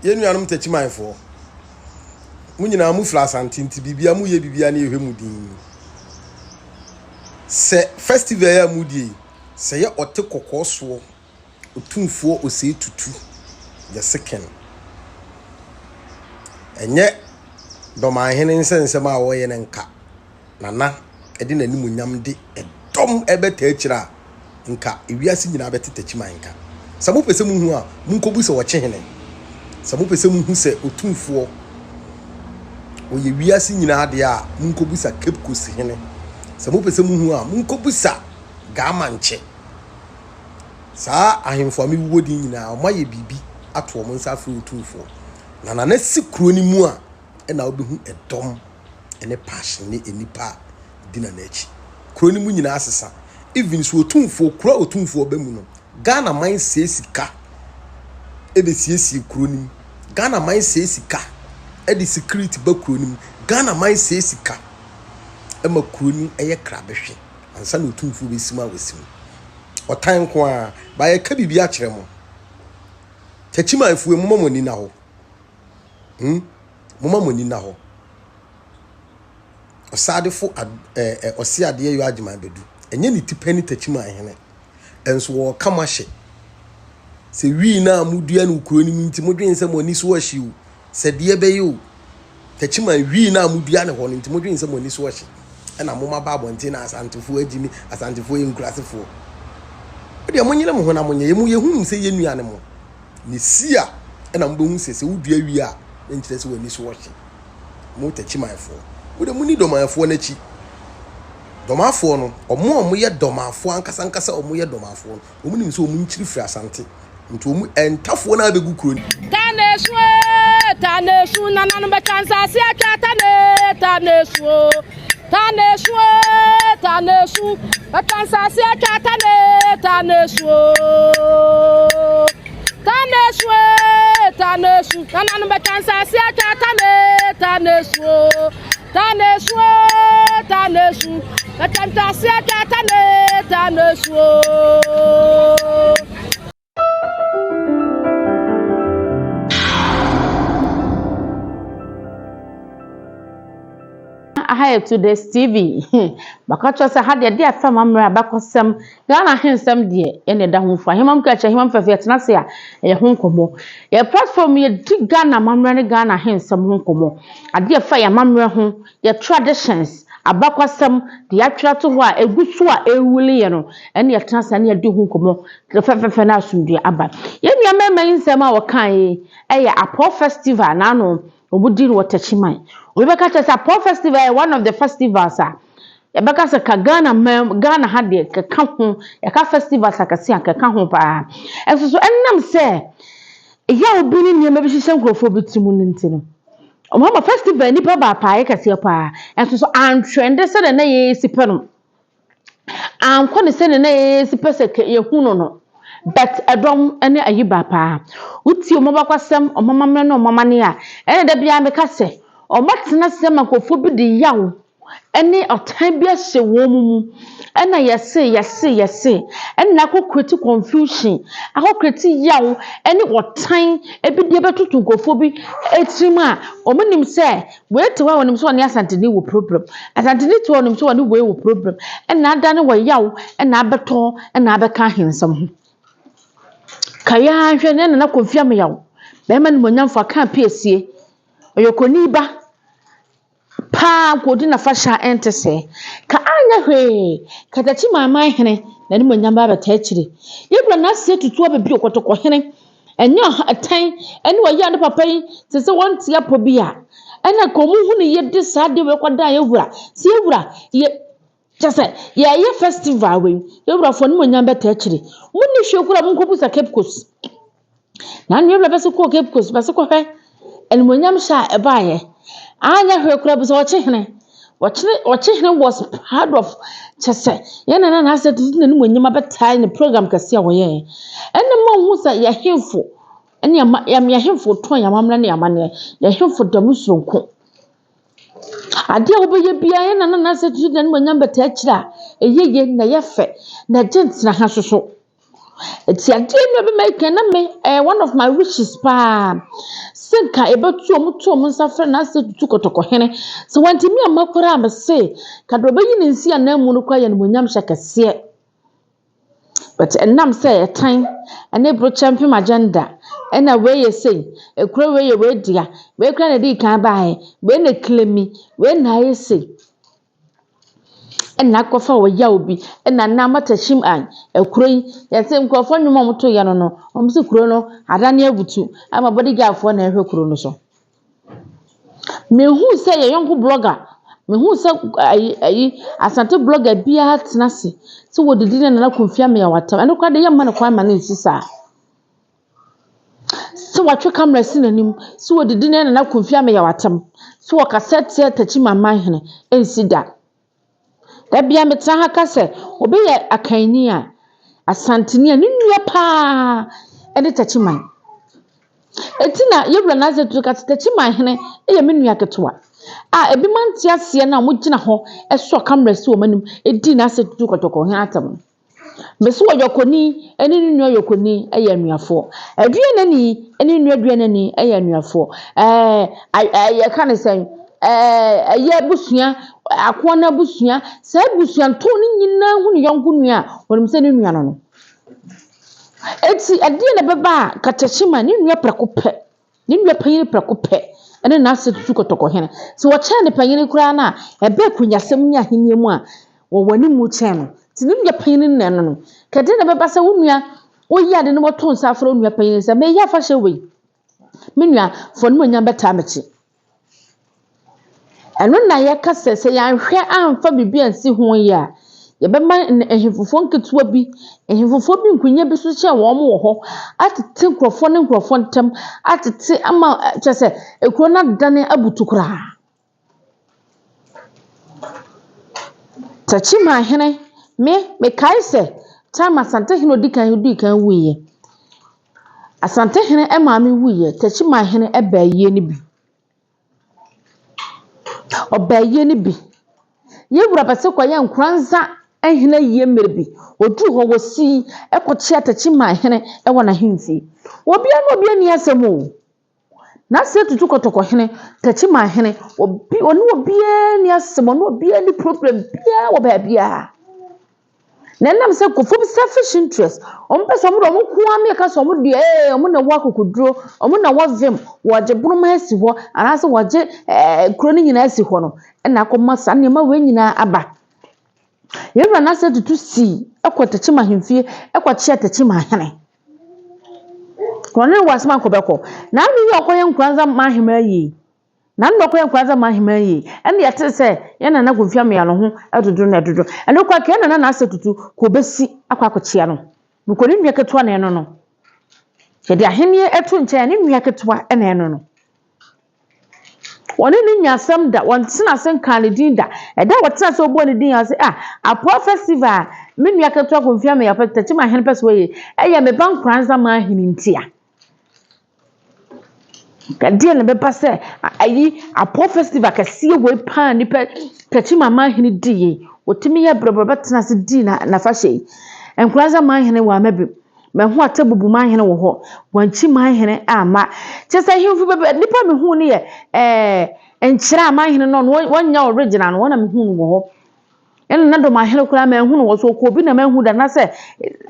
Yenu anum techimanfo. Mu nyina mu fla santinti bibia mu ye bibia na ehwe mu din. Se festival ya mu die. Se ye ote kokoso otumfuo ose tutu. The second. Enye doma hene nsensem a wo ye nka. Nana edi nanimu nyam de edom ebeta akira nka ewiase nyina beta techiman nka. Samu pese mu hu a munkobu se wo chehene. Samu pese mu hu se otumfuo oye wiase nyina ade a munkobusa Cape Coast hene samu pese mu hu a munkobusa gamanche saa ahemfo ami wodi nyina o maye bibi ato mo nsa afro otumfuo na sikro ni mu a na obehu edom ene passion ni enipa dina na echi kro ni mu nyina asesa even so otumfuo kro otumfuo ba mu no Ghana man sesika ebe siesie kro ni Ghana man sesika edi security ba kro ni Ghana man sesika ema kro ni eye krabehwe ansa na otumfuo besima wesim otan ko a ba ye ka bibia kire mo techimanfuo mo mamoni na ho mo mamoni na ho osadefo osiade yo agima bedu enye ni tipani techiman hene enso wo kamahye se wi na mudua no kro ni nti modwen se mo ni so ahyiu se de be yo techiman wi na mudua ne ho nti modwen se mo ni so ahyi na mo maba abonte na asantefo agimi asantefo yinkurasefo de mo nyina mo ho na mo nye mu yehum se yenua ne mo ni sia na mo behu se wudua wi a nkyere se wani so ahyi mo techimanfo wo de mu ni domanfo na chi domafo no omo ye domafo ankasa omo ye domafo no omo nim se omo nkyiri firi asante nti omo entafo na abegu kuro ni tanesu nananu be chansa si akata ne tanesu be chansa si akata ne tanesu nananu be chansa si akata ne tanesu be chansa si akata ne tanesu Hi to this TV. Bakacho say had dey afam amra bakosem Ghana hensem de ene da ho fa hemam ka cha hemam fafe tena se a ye ho nkomo ye platform ye di Ghana mamra ne Ghana hensem ho nkomo ade fa ya mamra ho ye traditions abakosem de atwa to ho a egusu a ewuli ye no ene ye tena se ne ye di ho nkomo fafe na asumdue aba ye nua mema hensem a wokan ye Apo festival na no obudi no techiman Rebecca says a Pro Festival, one of the festivals. Rebecca says Ghana had the Kahu, a festival Sakasi, a Kahu pa. And so, and say, ya been in your maybe she sent for Bitumunintino. O Mama Festival, Nipa Papa, Casiapa, and so I'm trended said an A. Sipenum. I'm going to send an A. Sipesek, your Huno. But a drum and a yibapa. Uti Mobacasem or Mamma no Mamania, and the Biamacase. O matna sema kofobi di yawo ene otan bia hye wo mu ena yese ena ko create confusion ako create yawo ene otan ebidie betutu kofobi etrima o monim se we tewa wonim so ne asanteni wo problem asanteni to wonim so ne we wo problem ena ada ne wo yawo ena abeto ena abeka hensam ho kaya hwe ne na konfia me yawo be ma ne monyamfa kan piesie oyokoni ba pa kodi na fasha entese ka anya hwe katachi mama hene na ni monyamba ba ta chire yebra na se tutu abebi okotoko hene enye atan ene waye ande papa yi se wonti apo bia ena komu hu ne yede sade we kwada yewura se yewura ye chese ye festival we yewura fo ni monyamba ta chire munni hwekura munkobusa Cape Coast na yewura bese ko Cape Coast bese ko hwe ene monyam sha ebaye anya hwekura bese ochehene was part of chese yana na said na ni monyam abetai ne program kase a woye ene mo hu sa ya hemfo ene ya hemfo ton ya mamra ne amane ya hemfo damusronko ade obeye bia yana na said na ni monyam betai kira eyeye na yefe na gent na ha soso Eti ade no be make na me one of my wishes pa. Senka ebetu omuto omunsa na ase tutu kotoko hene. So wanti mi amakora am say ka do beyi ne nsi anamu no kwa ye no monyam hyakase. But enam say a time and a bro champion agenda and a way you say a crow way you dia we can a can buy when they claim me when I say and na kofa wo ya obi na na mata shim an ekuroi ya se nkofo nwom moto ya no omse kuro no adane abutu ama bodyguard fo na ehwe kuro no so me hu se ye yonko blogger me hu se ayi asante blogger bia tenase se wodidi na konfia me ya watam eno kwa de yamma na kwa ma na nsisa se watwe camera sinanim se wodidi na konfia me ya watam se wo cassette tachi mama hene ensida da bia metra ha kase obi ye akanni a asanteni a nua pa ene tachiman etina yebra na zetu ka tachiman hene eye menua ketewa a ebi manti ase na mo gina ho eso camera si o manim edi na setu kotoko he atam meso yokoni ene nua yokoni eye anuafo adua nani ene nua adua nani eye anuafo ye kan sen eye busua akona busua sa busua to ni nyina hu ne yonko nua wonim se ne nua no eti ade na beba katachima ne nua prakope ne nua panyin prakope ene na asetu kotoko hene so wo cha ne panyin kura na ebe kunyasem nya henie mu a wo wani mu che no ti ne nua panyin ne no kade na beba sa wo nua wo yi ade no moto nsa afro nua panyin sa me ya fa hye we me nua fo no nya beta mechi eno na ye kasese ya hwe amfa bibia nsi ho ya ye be ma ehifofo nketua bi ehifofo bi nkunya bi so che wo mo ho atete nkrofo ne nkrofo ntam atete ama chese ekro na dane abutukura tachima hene me kaise time asante hene odikan wuye asante hene e maami wuye tachima hene e baaye ni bi obaye ni bi yewura pase kwaya nkranza ehina yiye merbi odu ho wosi ekochi atachima hene e wona himfi obia no obia ni asemo na se tutu kotoko hene tachima hene obi oni obia ni asemo no obia ni problem bia wo ba bia na nam se kofo bi selfish interest ompesa mo do mo kuan me ka so mo de omo na wa kokuduro omo na wa vim waje bunuma asi ho anase waje kuro ni nyina asi ho no na akoma sa ne ma we nyina aba yebra na se tutu si ekotachima himfie ekwachi atachima hene kono wasma kobeko na mi yokoye nkranza mahima yi na ndoko yankwaza mahima yi ene yate se yana na konfia me ya no ho adudu na adudu ene kwa ke na asetutu ko besi akwa akochia no bukoni nua ketua na eno no hede ahenie etu nche ne nua ketua ene eno no woni ni nyasam da won tena sen kan din da eda wotena se obo ne din ya se a festival me nua ketua konfia me ya pete ma hen pese we eye me ban kranza mahini ntia kade na beba se ayi apo festival kase we pan ni pe tachima mahini die otimi ye brobroba tena se di na fa hye enkuraza mahini wa mabi me ho atabubu mahini wo ho wanchi mahini ama chese himfu bebe nipa me hu ne ye enchira mahini no wonya original no wona me hu wo ho ene na do mahini kura me hu no wo so ko bi na me hu da na se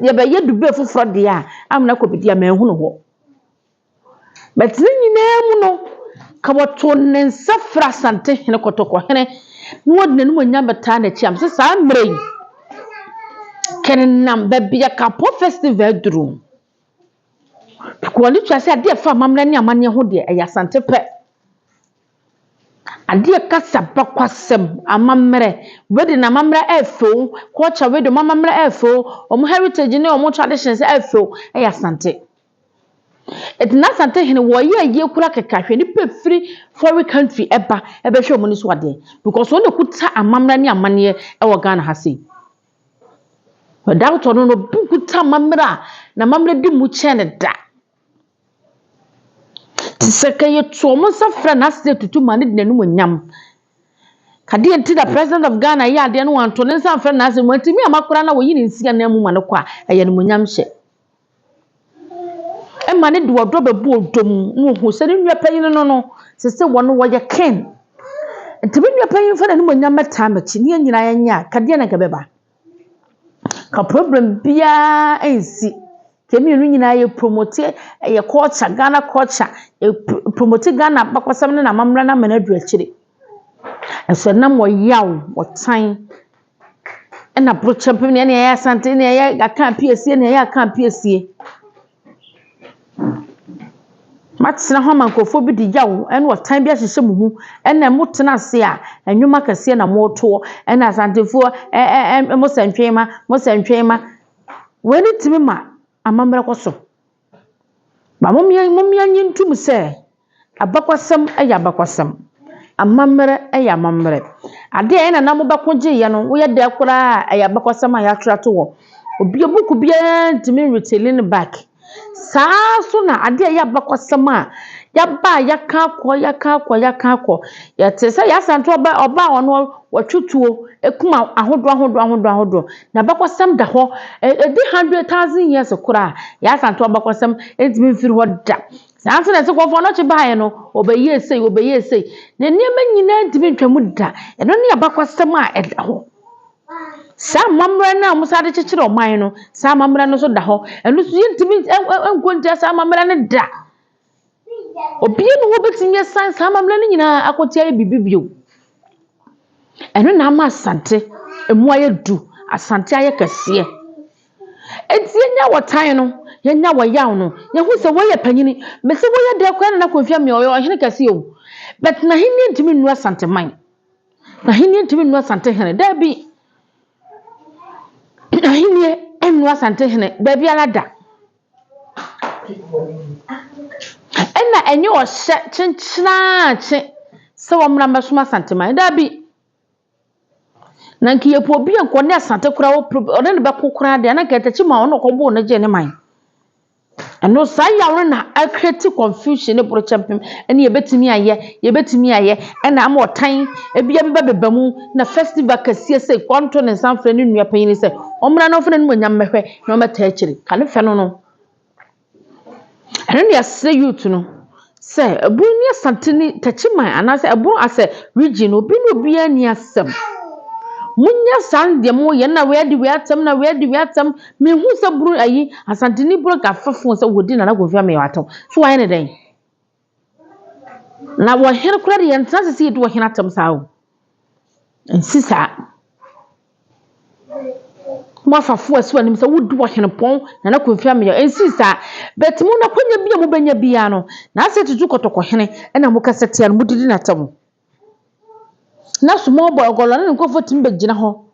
ye be ye dube fufro de a amna ko bi dia me hu no ho but nyina mu no ka wato nensafra sante hene kotoko hene wodne no nya beta na chiam se sa mrei kenenam babia kapo festival drum ko ni twase ade fa mamra ni amane ho de ya sante pe ade kasa bakwasem amamre wedi na mamra efo ko cha wedi mamra efo omo heritage ne omo traditions efo ya sante etina sante hene wo ye kura kekahwe ni pefiri foreign country eba hwe omo ni so ade because one kuta amamra ni amane e wo Ghana ha sei without no bukuta mamra na mamra di mu chene da tisekaye tuomo safra na se tutu mane de nanu nyam kade enti the president of Ghana ya ade no wanto ne safra na se mwantimi amakura na wo yi ni nsia na mu mane kwa eye no nyam hye ma ne de wodo bebu odom no hu se ne nua panyin no se wono wo ye ken ntimi nua panyin fa na ne monya meta machi ne nyina ya nya kade na gabeba ka problem bia ensi kemi no nyina ye promote ye culture Ghana culture promote Ghana bakwasam ne na mamra na manadu akire eso na mo yaw wotan na brochapem ne ya asante ne ya aka piesie ne ya aka piesie matsena ho mankofo bi di yaw ene wotan bi ahyehyɛ muhu ene motena ase a enwuma kase na moto ene asantefo mosantwema weni timi ma amamra koso ba momia nyintum se abakwasam aya abakwasam amamra aya amamra ade ena na mo bakogye ye no wo ye de kora aya abakwasam aya trato wo obi obuku bia ntimi retailing back saa so na ade aya abakwasam a ya ba ya ka akọ ya tese ya santo oba wono watwutuo ekuma ahodo na bakwasam da ho edi 100,000 years kura ya santo bakwasam entimi mfiri ho da sanso na sekofo no che baaye no obeye sei na niema nyina entimi ntwamu da eno ne ya bakwasam a eda ho sa mamra na musa de chechire oman no sa mamra no so da ho eno so yentimi enkontia sa mamra ne da obi no wo betimi san sa mamra ne nyina akotia bibibio eno na ma asante emu aye du asante aye kase enti nya wotan no nya woyaw no ye hu se woye panyini me se woye de kwa na konfia me oyo hene kase o but na hini ntimi nu asante man na hini ntimi nu asante hene da bi na hini enu asante hene da bi ala da ena enye o hye chenchina che se wo mra mesoma asante man da bi na nkiye po bi enko ne asante kura wo one ne be kokura de na ketachi ma ono kobo na je ne man eno sa yawo na create confusion ne bro champem ene ye betimi aye ena am otan ebia bi bebamu na festival kasie sei kwanto ne sanfre ne nua panyin sei omra no fre ne monyam mehwe na ometa akiri kane fe no ene ne ase youth no se ebu ni asante ni tachiman anase ebu ase region obi no obi ani asem munya sande mo ye na we adi we atam me hu se buru ayi asante ni buru ka fafo se wodi na go fia me watam so wa ne den na wo here kura de yenta se do hina atam sawo ensisa mo fafo asu anim se wodi wo hene pon na go fia me ensisa bet mo na kwanya bia mo banya bia no na se tutu kotoko hene na mo kasete an mudidi na atam na small boy ogolo na nkofo timbe gina ho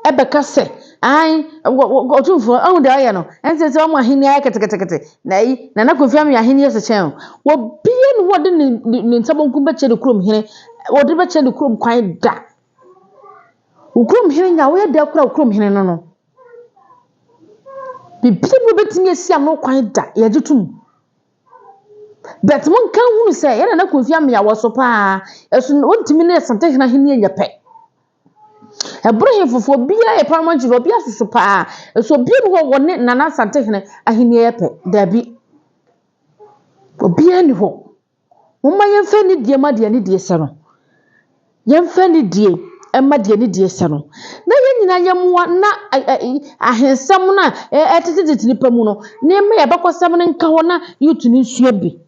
ebeka se ai otumfo ahu de aye no ense se omo ahini aye ketekete na yi na konfia me ahini ese chen wo bie no wode ni ntabonku beche de krom hene wode beche de krom kwan da ukrom hene nya wo de kura ukrom hene no bibie mo betimi esi am no kwan da ye gitum bet mon kan hunu se ye na konfia me ya wo so pa eso wontimi na sante hena hene ye pe ebrohe fofo bia e parliament ro bia susu pa eso bia no wone nana sante hene ahene ye pe dabi obia ni ho mumma ye mfa ni die ma de ni die se no ye mfa ni die emma de ni die se no na ye nyina ye moa na ahensam na etetete ni pamu no na me ye bakosam ne nka ho na yutu ni nsua bi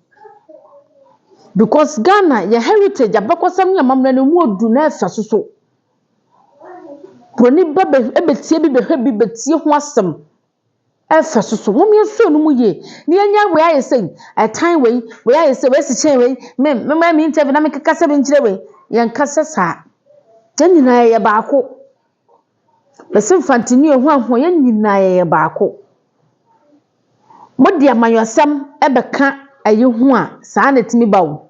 because Ghana ye heritage abakosam nya mamra ne mu odu na afa soso Proni baba ebetie bi behwe bi betie ho asem efa soso mom ye so no mu ye ne anya we aye sei time we aye sei we si chen we me interview na me kasa be nkire we ye nkasa sa nyina ye baako besim fantini ehu ahwo ye nyina ye baako modi amanyosam ebeka aye hu a saa na timi bawo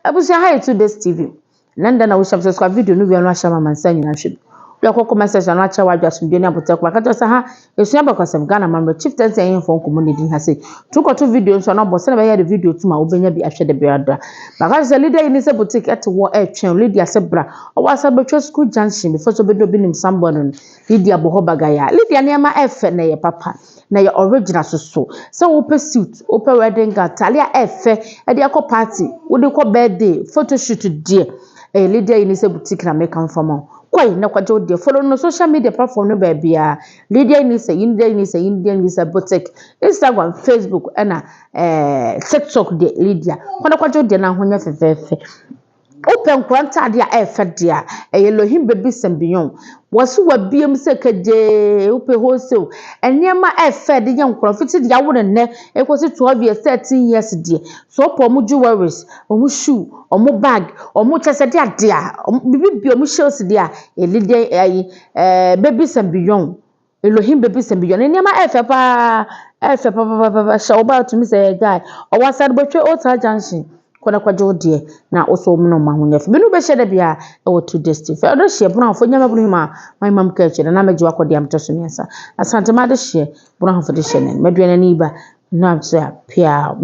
abusia hi to this TV London na wo subscribe video no wi anu ahya mama nsa nyina hwe Yoko message na acha wa adwasomdwe ne abotekwa kato se ha esua bakosem Ghana mamre chieftaincy yen fon community ha se tukoto video nso na bosse na be ya video tuma obenya bi ahwe de biada baka se leader ni se boutique etwo etwen Lydia Sebra o wasa betwa school junction before so bedo binim sambon Lydia boho bagaya Lydia ne ma efe na ye papa na ye original so se wo pe suit wo pe wedding gown talia efe e de akọ party wo de kọ birthday photo shoot die Lydia ni se boutique na make am for Kwai na kwaje odi follow no social media platform no ba bia Lydia Inisa boutique Instagram Facebook na TikTok de Lydia kwana kwaje odi na honya fefefe open kwanta dia efe dia Elohim baby sambiyon wasu wabiem se kaje ope wholesale enema efe de yankro fiti dia wo ne ekosi 12 years 13 years die so po mu jewelries omu shoe omu bag omu chese dia bibi omu shoes dia Lydia baby sambiyon Elohim baby sambiyon enema efe pa show about me say guy o wasad betwe Otal Junction kona kwaje odie na oso mu no mahunyafe binu be hye da bia e wo to desti fe odo hye buna afo nyama bunu ma mam ka hye na meji wakodi am toso miasa asante ma de hye buna afo de hye ne medua na ni ba na amsa pia